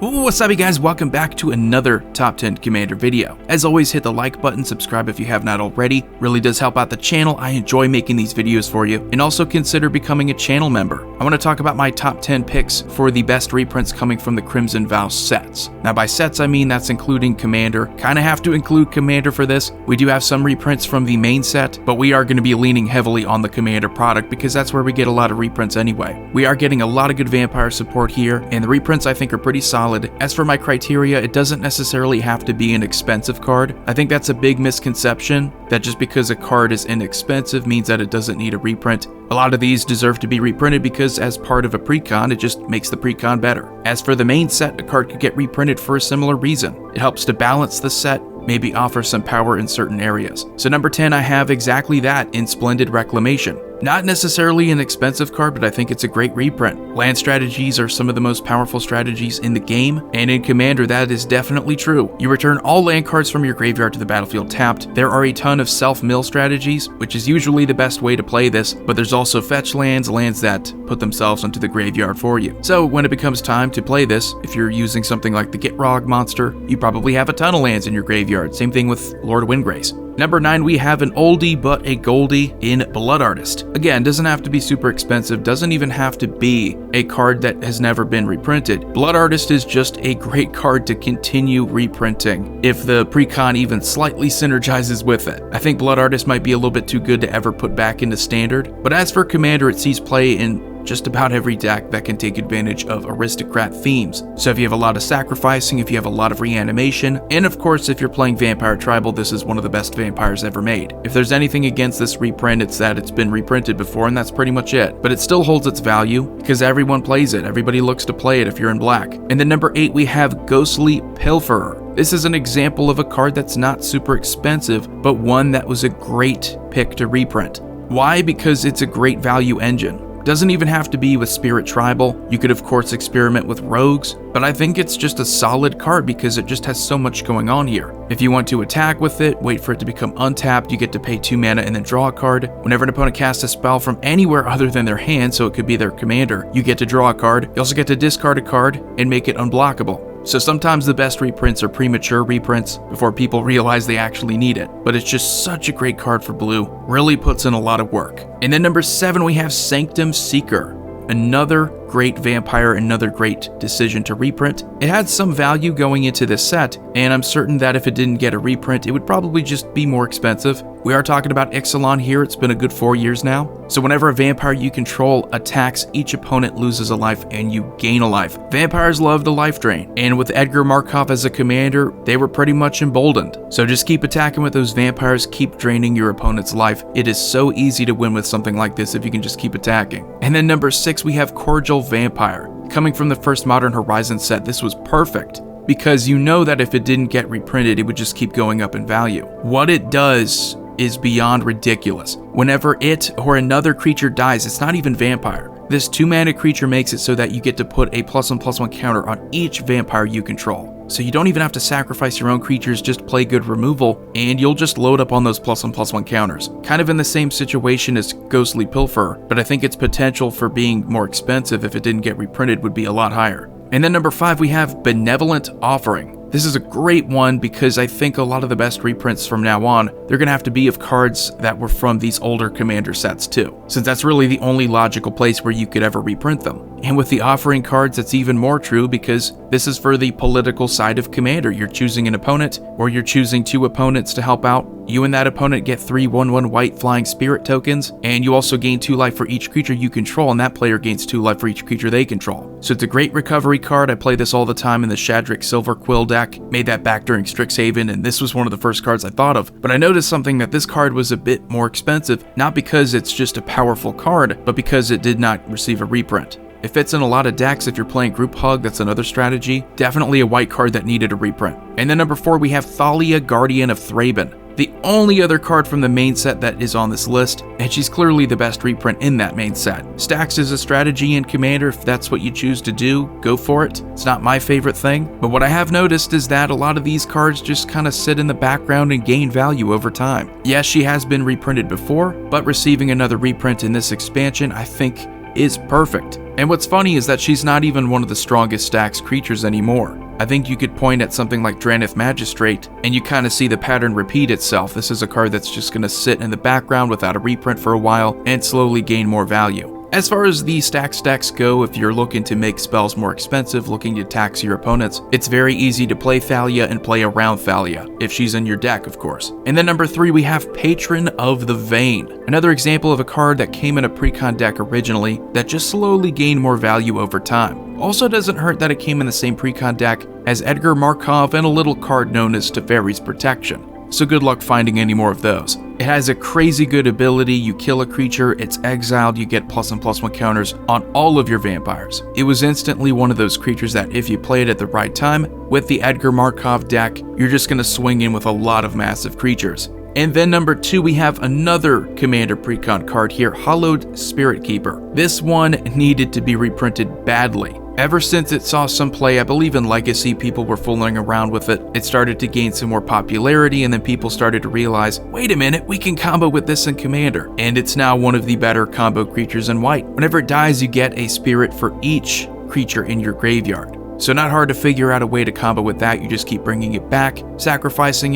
What's up, you guys? Welcome back to another Top 10 Commander video. As always, hit the like button, subscribe if you have not already. Really does help out the channel. I enjoy making these videos for you. And also consider becoming a channel member. I want to talk about my top 10 picks for the best reprints coming from the Crimson Vow sets. Now by sets, I mean that's including Commander. Kind of have to include Commander for this. We do have some reprints from the main set, but we are going to be leaning heavily on the Commander product because that's where we get a lot of reprints anyway. We are getting a lot of good Vampire support here, and the reprints I think are pretty solid. As for my criteria, it doesn't necessarily have to be an expensive card. I think that's a big misconception, that just because a card is inexpensive means that it doesn't need a reprint. A lot of these deserve to be reprinted because as part of a precon, it just makes the precon better. As for the main set, a card could get reprinted for a similar reason. It helps to balance the set, maybe offer some power in certain areas. So number 10, I have exactly that in Splendid Reclamation. Not necessarily an expensive card, but I think it's a great reprint. Land strategies are some of the most powerful strategies in the game, and in Commander that is definitely true. You return all land cards from your graveyard to the battlefield tapped. There are a ton of self-mill strategies, which is usually the best way to play this, but there's also fetch lands that put themselves into the graveyard for you. So when it becomes time to play this, if you're using something like the Gitrog monster, you probably have a ton of lands in your graveyard. Same thing with Lord Windgrace. Number 9, we have an oldie but a goldie in Blood Artist. Again, doesn't have to be super expensive, doesn't even have to be a card that has never been reprinted. Blood Artist is just a great card to continue reprinting if the precon even slightly synergizes with it. I think Blood Artist might be a little bit too good to ever put back into Standard, but as for Commander, it sees play in just about every deck that can take advantage of aristocrat themes. So if you have a lot of sacrificing, if you have a lot of reanimation, and of course if you're playing Vampire Tribal, this is one of the best vampires ever made. If there's anything against this reprint, it's that it's been reprinted before, and that's pretty much it. But it still holds its value because everyone plays it. Everybody looks to play it if you're in black. And then number 8, we have Ghostly Pilferer. This is an example of a card that's not super expensive, but one that was a great pick to reprint. Why? Because it's a great value engine. Doesn't even have to be with Spirit Tribal. You could of course experiment with Rogues, but I think it's just a solid card because it just has so much going on here. If you want to attack with it, wait for it to become untapped, you get to pay 2 mana and then draw a card. Whenever an opponent casts a spell from anywhere other than their hand, so it could be their commander, you get to draw a card. You also get to discard a card and make it unblockable. So sometimes the best reprints are premature reprints before people realize they actually need it. But it's just such a great card for blue. Really puts in a lot of work. And then number 7, we have Sanctumseeker. Another great vampire, another great decision to reprint. It had some value going into this set, and I'm certain that if it didn't get a reprint, it would probably just be more expensive. We are talking about Ixalan here. It's been a good 4 years now. So whenever a vampire you control attacks, each opponent loses a life and you gain a life. Vampires love the life drain, and with Edgar Markov as a commander, they were pretty much emboldened. So just keep attacking with those vampires, keep draining your opponent's life. It is so easy to win with something like this if you can just keep attacking. And then number 6, we have Cordial Vampire. Coming from the first Modern Horizon set, this was perfect, because you know that if it didn't get reprinted, it would just keep going up in value. What it does is beyond ridiculous. Whenever it or another creature dies, it's not even vampire. This 2-mana creature makes it so that you get to put a +1/+1 counter on each vampire you control. So you don't even have to sacrifice your own creatures, just play good removal, and you'll just load up on those +1/+1 counters. Kind of in the same situation as Ghostly Pilfer, but I think its potential for being more expensive if it didn't get reprinted would be a lot higher. And then number 5, we have Benevolent Offering. This is a great one because I think a lot of the best reprints from now on, they're going to have to be of cards that were from these older Commander sets too, since that's really the only logical place where you could ever reprint them. And with the Offering cards, it's even more true because this is for the political side of Commander. You're choosing an opponent, or you're choosing 2 opponents to help out. You and that opponent get 3 1/1 white flying spirit tokens, and you also gain 2 life for each creature you control, and that player gains 2 life for each creature they control. So it's a great recovery card. I play this all the time in the Shadrick Silver Quill deck. Made that back during Strixhaven, and this was one of the first cards I thought of. But I noticed something, that this card was a bit more expensive, not because it's just a powerful card, but because it did not receive a reprint. It fits in a lot of decks. If you're playing Group Hug, that's another strategy. Definitely a white card that needed a reprint. And then number 4, we have Thalia, Guardian of Thraben. The only other card from the main set that is on this list, and she's clearly the best reprint in that main set. Stacks is a strategy in Commander. If that's what you choose to do, go for it. It's not my favorite thing, but what I have noticed is that a lot of these cards just kind of sit in the background and gain value over time. Yes, she has been reprinted before, but receiving another reprint in this expansion, I think is perfect. And what's funny is that she's not even one of the strongest stacks creatures anymore. I think you could point at something like Dranith Magistrate, and you kind of see the pattern repeat itself. This is a card that's just going to sit in the background without a reprint for a while and slowly gain more value. As far as the stacks go, if you're looking to make spells more expensive, looking to tax your opponents, it's very easy to play Thalia and play around Thalia, if she's in your deck, of course. And then number 3, we have Patron of the Vein. Another example of a card that came in a precon deck originally that just slowly gained more value over time. Also doesn't hurt that it came in the same precon deck as Edgar Markov and a little card known as Teferi's Protection. So good luck finding any more of those. It has a crazy good ability. You kill a creature, it's exiled, you get +1/+1 counters on all of your vampires. It was instantly one of those creatures that if you play it at the right time, with the Edgar Markov deck, you're just going to swing in with a lot of massive creatures. And then number 2, we have another Commander Precon card here, Hallowed Spirit Keeper. This one needed to be reprinted badly. Ever since it saw some play, I believe in Legacy, people were fooling around with it. It started to gain some more popularity, and then people started to realize, wait a minute, we can combo with this in Commander. And it's now one of the better combo creatures in white. Whenever it dies, you get a spirit for each creature in your graveyard. So not hard to figure out a way to combo with that. You just keep bringing it back, sacrificing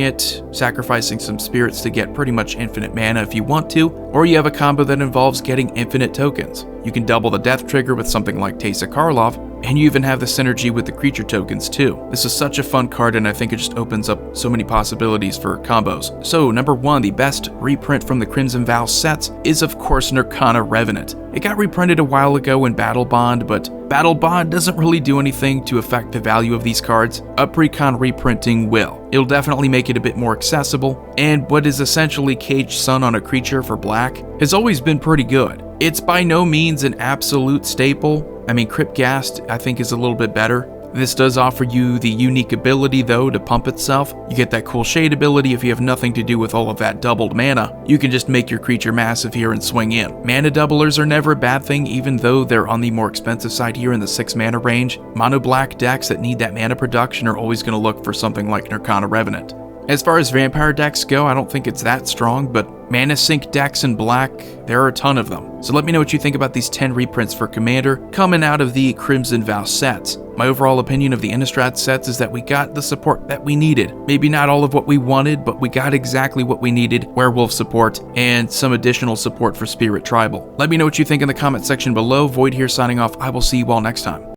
some spirits to get pretty much infinite mana if you want to, or you have a combo that involves getting infinite tokens. You can double the death trigger with something like Teysa Karlov, and you even have the synergy with the creature tokens too. This is such a fun card, and I think it just opens up so many possibilities for combos. So number 1, the best reprint from the Crimson Vow sets is of course Nirkana Revenant. It got reprinted a while ago in Battle Bond, but Battle Bond doesn't really do anything to affect the value of these cards. A precon reprinting will. It'll definitely make it a bit more accessible, and what is essentially Caged Sun on a creature for black has always been pretty good. It's by no means an absolute staple. I mean, Crypt Ghast I think is a little bit better. This does offer you the unique ability though to pump itself. You get that cool shade ability if you have nothing to do with all of that doubled mana. You can just make your creature massive here and swing in. Mana doublers are never a bad thing, even though they're on the more expensive side here in the 6 mana range. Mono black decks that need that mana production are always going to look for something like Nirkana Revenant. As far as vampire decks go, I don't think it's that strong, but mana sink decks in black, there are a ton of them. So let me know what you think about these 10 reprints for Commander coming out of the Crimson Vow sets. My overall opinion of the Innistrad sets is that we got the support that we needed. Maybe not all of what we wanted, but we got exactly what we needed: werewolf support and some additional support for Spirit Tribal. Let me know what you think in the comment section below. Void here signing off. I will see you all next time.